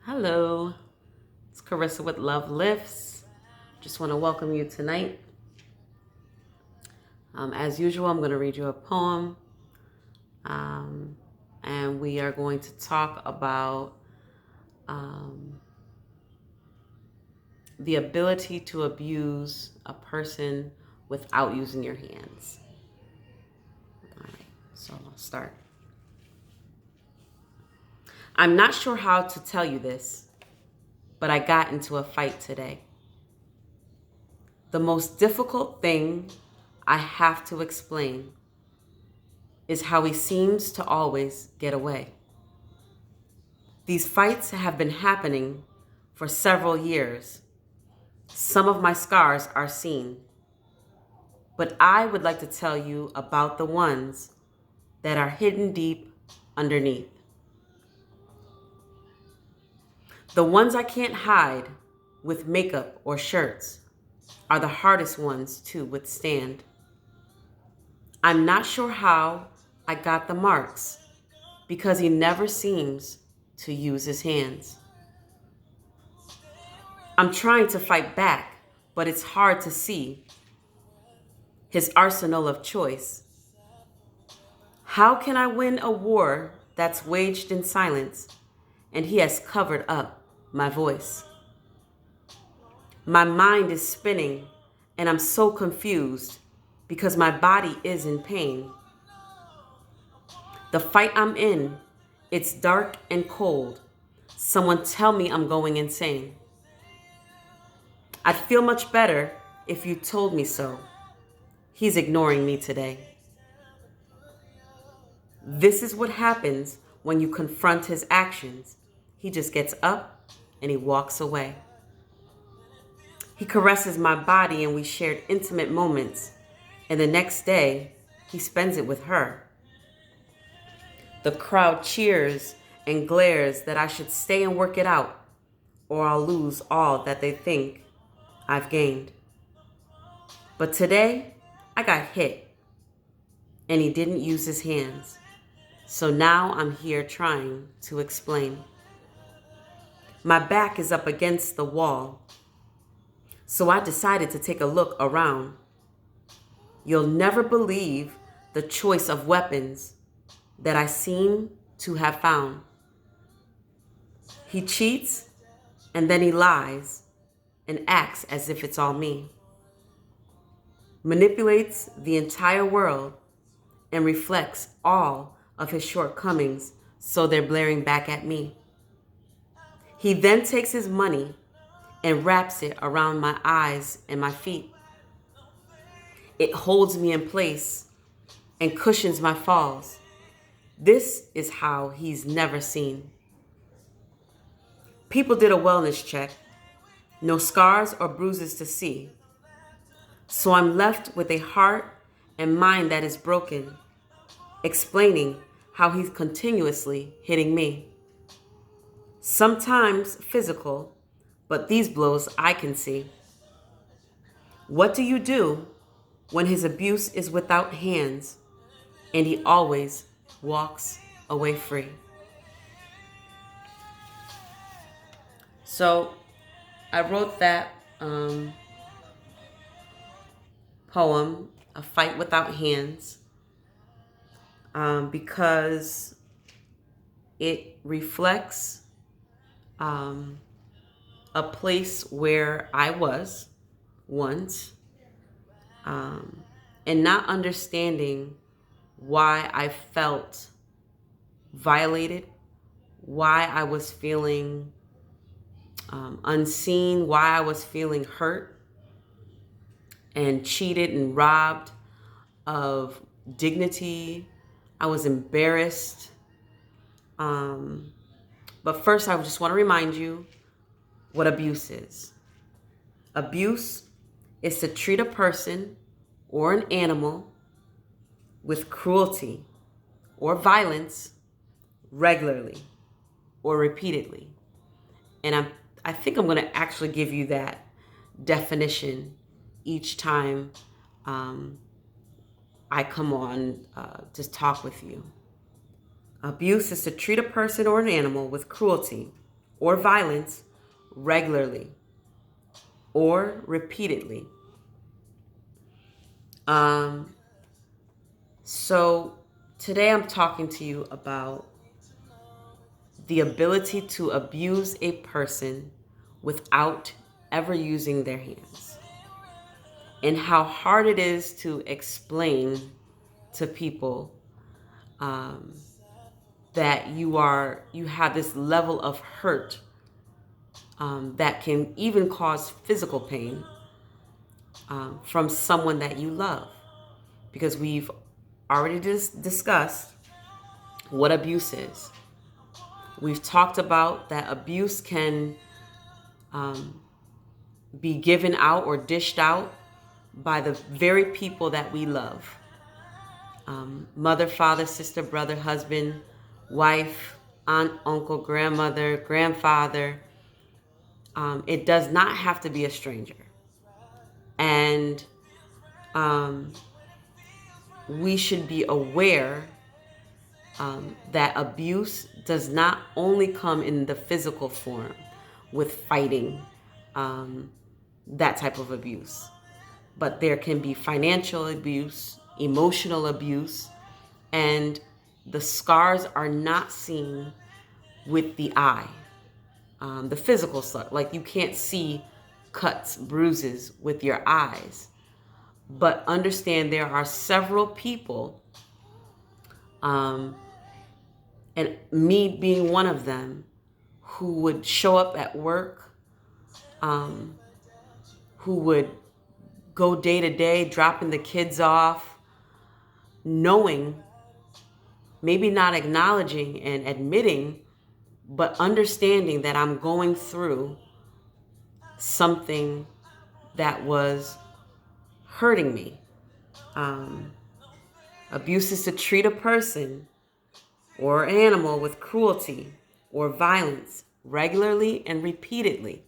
Hello, it's Carissa with Love Lifts. Just want to welcome you tonight. As usual, I'm going to read you a poem, and we are going to talk about the ability to abuse a person without using your hands. All right, so I'll start. I'm not sure how to tell you this, but I got into a fight today. The most difficult thing I have to explain is how he seems to always get away. These fights have been happening for several years. Some of my scars are seen, but I would like to tell you about the ones that are hidden deep underneath. The ones I can't hide with makeup or shirts are the hardest ones to withstand. I'm not sure how I got the marks because he never seems to use his hands. I'm trying to fight back, but it's hard to see his arsenal of choice. How can I win a war that's waged in silence and he has covered up my voice? My mind is spinning and I'm so confused because my body is in pain. The fight I'm in, it's dark and cold. Someone tell me I'm going insane. I'd feel much better if you told me so. He's ignoring me today. This is what happens when you confront his actions. He just gets up and he walks away. He caresses my body and we shared intimate moments. And the next day, he spends it with her. The crowd cheers and glares that I should stay and work it out, or I'll lose all that they think I've gained. But today, I got hit, and he didn't use his hands. So now I'm here trying to explain. My back is up against the wall, so I decided to take a look around. You'll never believe the choice of weapons that I seem to have found. He cheats, and then he lies and acts as if it's all me. Manipulates the entire world and reflects all of his shortcomings so they're blaring back at me. He then takes his money and wraps it around my eyes and my feet. It holds me in place and cushions my falls. This is how he's never seen. People did a wellness check. No scars or bruises to see. So I'm left with a heart and mind that is broken, explaining how he's continuously hitting me. Sometimes physical, but these blows I can see. What do you do when his abuse is without hands and he always walks away free? So I wrote that poem, A Fight Without Hands, because it reflects a place where I was once, and not understanding why I felt violated, why I was feeling unseen, why I was feeling hurt and cheated and robbed of dignity. I was embarrassed. But first, I just want to remind you what abuse is. Abuse is to treat a person or an animal with cruelty or violence regularly or repeatedly. And I think I'm going to actually give you that definition each time I come on to talk with you. Abuse is to treat a person or an animal with cruelty or violence regularly or repeatedly. So today I'm talking to you about the ability to abuse a person without ever using their hands, and how hard it is to explain to people that you have this level of hurt that can even cause physical pain from someone that you love. Because we've already discussed what abuse is. We've talked about that abuse can be given out or dished out by the very people that we love. Mother, father, sister, brother, husband, wife, aunt, uncle, grandmother, grandfather. It does not have to be a stranger. And we should be aware that abuse does not only come in the physical form with fighting, that type of abuse, but there can be financial abuse, emotional abuse, and the scars are not seen with the eye. The physical stuff, like you can't see cuts, bruises with your eyes, but understand there are several people, and me being one of them, who would show up at work, who would go day to day, dropping the kids off, knowing, maybe not acknowledging and admitting, but understanding that I'm going through something that was hurting me. Abuse is to treat a person or animal with cruelty or violence regularly and repeatedly.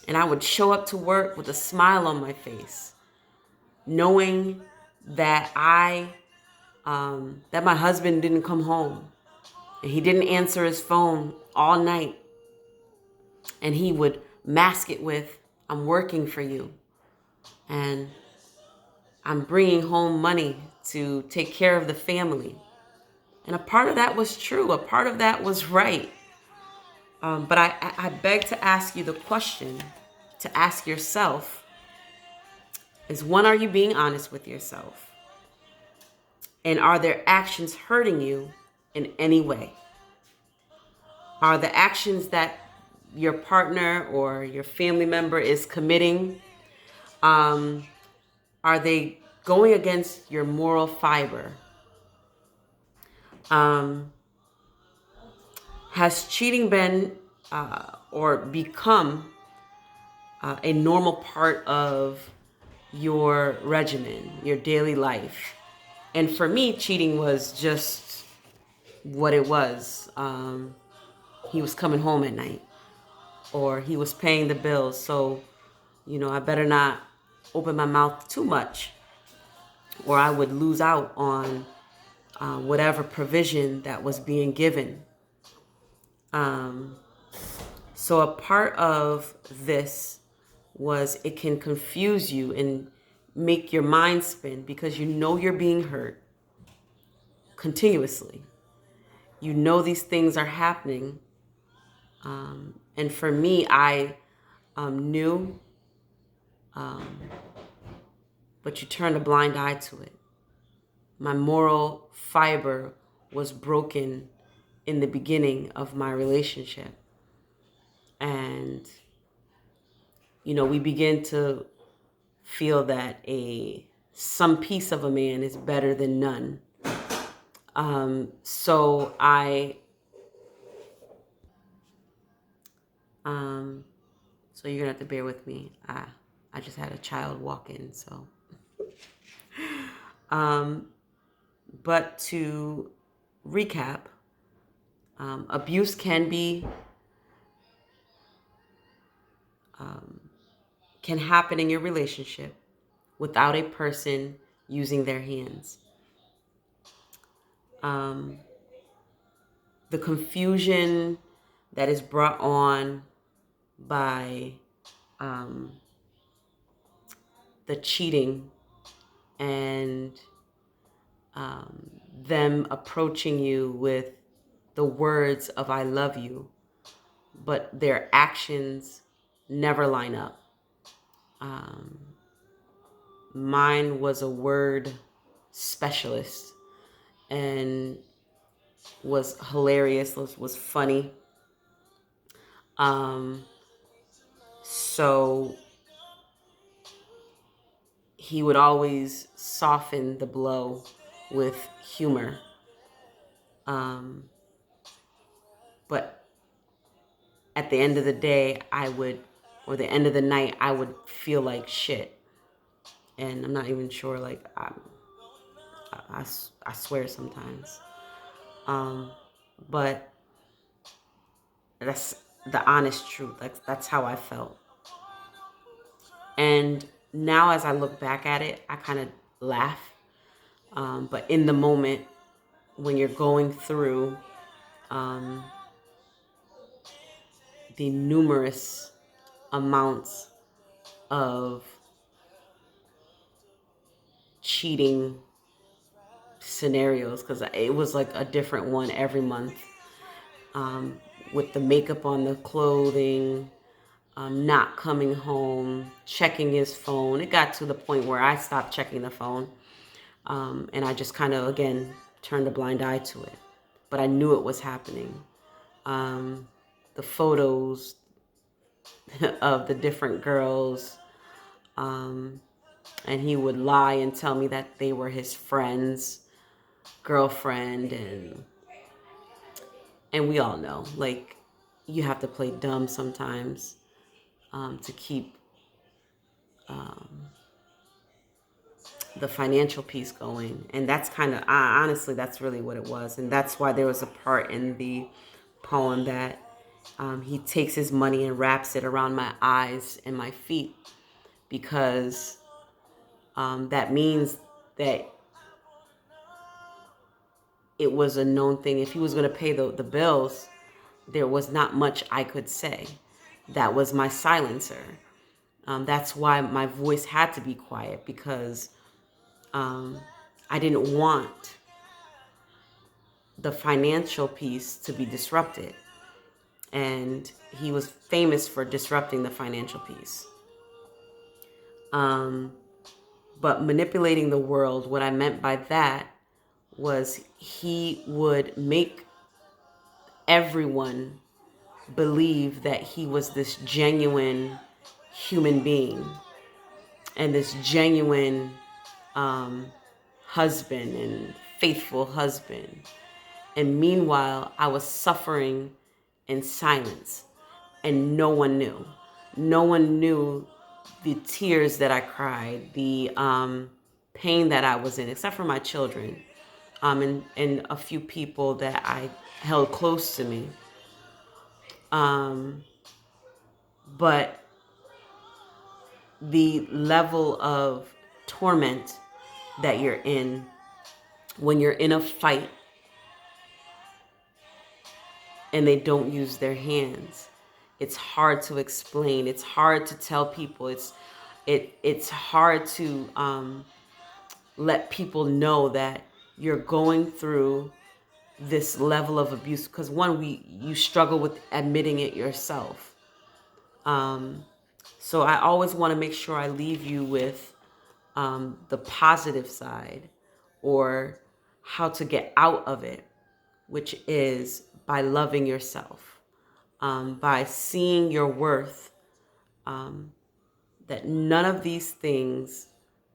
And I would show up to work with a smile on my face, knowing that that my husband didn't come home and he didn't answer his phone all night. And he would mask it with, "I'm working for you, and I'm bringing home money to take care of the family." And a part of that was true. A part of that was right. But I beg to ask you the question to ask yourself is, one, are you being honest with yourself? And are their actions hurting you in any way? Are the actions that your partner or your family member is committing, are they going against your moral fiber? Has cheating been or become a normal part of your regimen, your daily life? And for me, cheating was just what it was. He was coming home at night, or he was paying the bills, so I better not open my mouth too much, or I would lose out on whatever provision that was being given. So a part of this was, it can confuse you and make your mind spin, because you're being hurt continuously. These things are happening. And for me, I knew, but you turn a blind eye to it. My moral fiber was broken in the beginning of my relationship. And, we begin to feel that some piece of a man is better than none. So you're gonna have to bear with me. I just had a child walk in, so. But to recap, abuse can happen in your relationship without a person using their hands. The confusion, that is brought on by the cheating and them approaching you with the words of "I love you," but their actions never line up. Mine was a word specialist and was hilarious, was funny. So he would always soften the blow with humor. But at the end of the day, or the end of the night, I would feel like shit. And I'm not even sure, like, I swear sometimes. But that's the honest truth. That's how I felt. And now as I look back at it, I kind of laugh. But in the moment, when you're going through the numerous amounts of cheating scenarios, because it was like a different one every month, with the makeup on the clothing, not coming home, checking his phone. It got to the point where I stopped checking the phone, and I just kind of, again, turned a blind eye to it. But I knew it was happening. The photos of the different girls, and he would lie and tell me that they were his friend's girlfriend, and we all know, like, you have to play dumb sometimes to keep the financial piece going. And that's kind of, honestly, that's really what it was. And that's why there was a part in the poem that he takes his money and wraps it around my eyes and my feet, because that means that it was a known thing. If he was going to pay the bills, there was not much I could say. That was my silencer. That's why my voice had to be quiet, because I didn't want the financial piece to be disrupted. And he was famous for disrupting the financial piece. But manipulating the world, what I meant by that was he would make everyone believe that he was this genuine human being and this genuine husband and faithful husband. And meanwhile, I was suffering in silence, and no one knew. No one knew the tears that I cried, the pain that I was in, except for my children, and a few people that I held close to me. But the level of torment that you're in when you're in a fight and they don't use their hands, it's hard to explain. It's hard to tell people. It's hard to let people know that you're going through this level of abuse, because one, you struggle with admitting it yourself. So I always want to make sure I leave you with the positive side, or how to get out of it, which is by loving yourself, by seeing your worth, that none of these things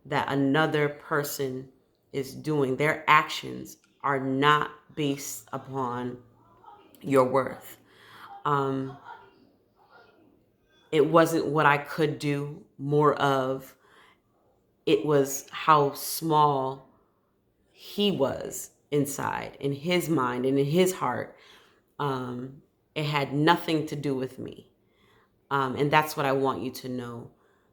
that another person is doing, their actions are not based upon your worth. It wasn't what I could do more of. It was how small he was inside, in his mind and in his heart. It had nothing to do with me. And that's what I want you to know,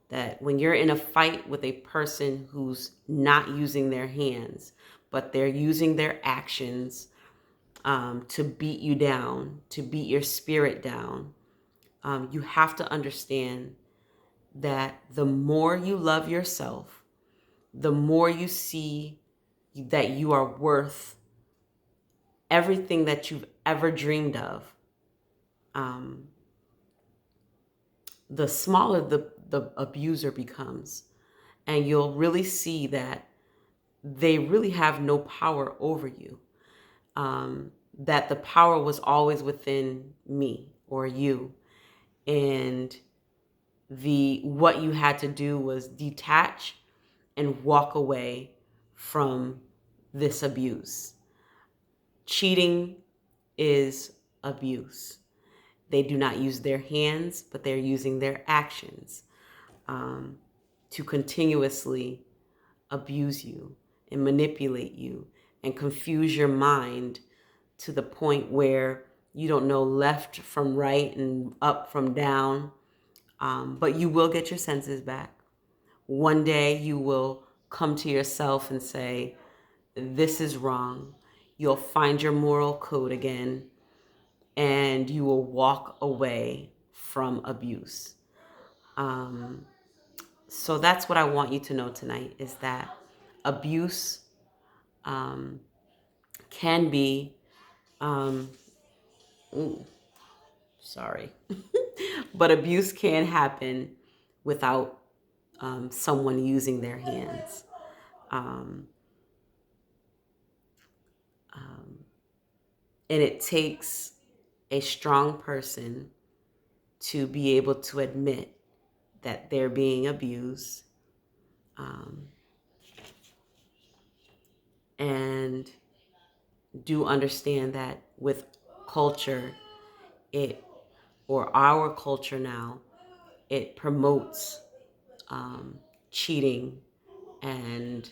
that when you're in a fight with a person who's not using their hands, but they're using their actions to beat you down, to beat your spirit down. You have to understand that the more you love yourself, the more you see that you are worth everything that you've ever dreamed of, um, the smaller the abuser becomes. And you'll really see that they really have no power over you. That the power was always within me or you. And what you had to do was detach and walk away from this abuse. Cheating is abuse. They do not use their hands, but they're using their actions to continuously abuse you and manipulate you and confuse your mind to the point where you don't know left from right and up from down. But you will get your senses back. One day you will come to yourself and say, this is wrong. You'll find your moral code again, and you will walk away from abuse. So that's what I want you to know tonight, is that abuse can be, sorry, but abuse can happen without someone using their hands. And it takes a strong person to be able to admit that they're being abused, and do understand that with culture, our culture now, it promotes cheating and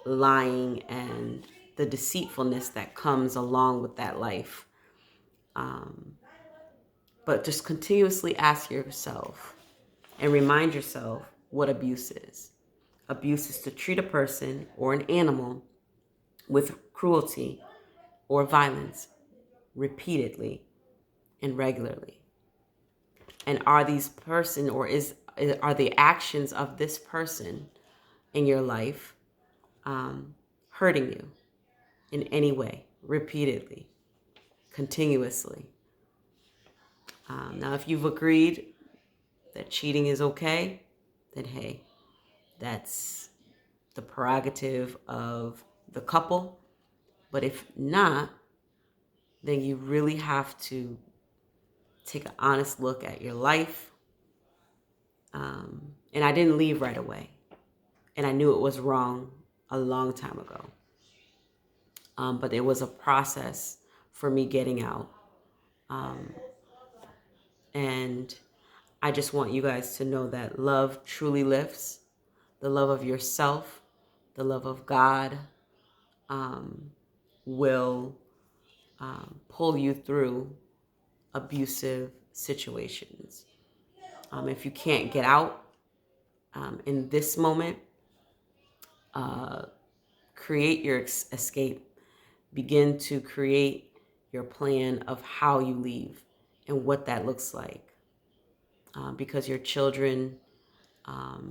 lying and the deceitfulness that comes along with that life. But just continuously ask yourself and remind yourself what abuse is. Abuse is to treat a person or an animal with cruelty or violence repeatedly and regularly. And are these person or are the actions of this person in your life hurting you in any way, repeatedly, continuously? Now, if you've agreed that cheating is okay, then hey, that's the prerogative of the couple. But if not, then you really have to take an honest look at your life. And I didn't leave right away. And I knew it was wrong a long time ago. But there was a process for me getting out. And I just want you guys to know that love truly lifts. The love of yourself, the love of God, will pull you through abusive situations. If you can't get out in this moment, create your escape. Begin to create your plan of how you leave and what that looks like. Because your children,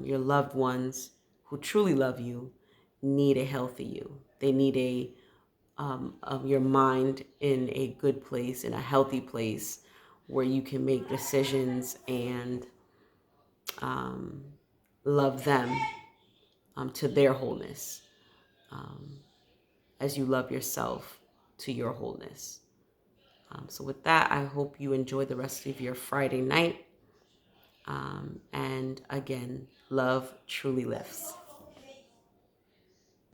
your loved ones who truly love you need a healthy you. They need of your mind in a good place, in a healthy place where you can make decisions and love them to their wholeness, as you love yourself to your wholeness. So with that, I hope you enjoy the rest of your Friday night. And again, love truly lifts.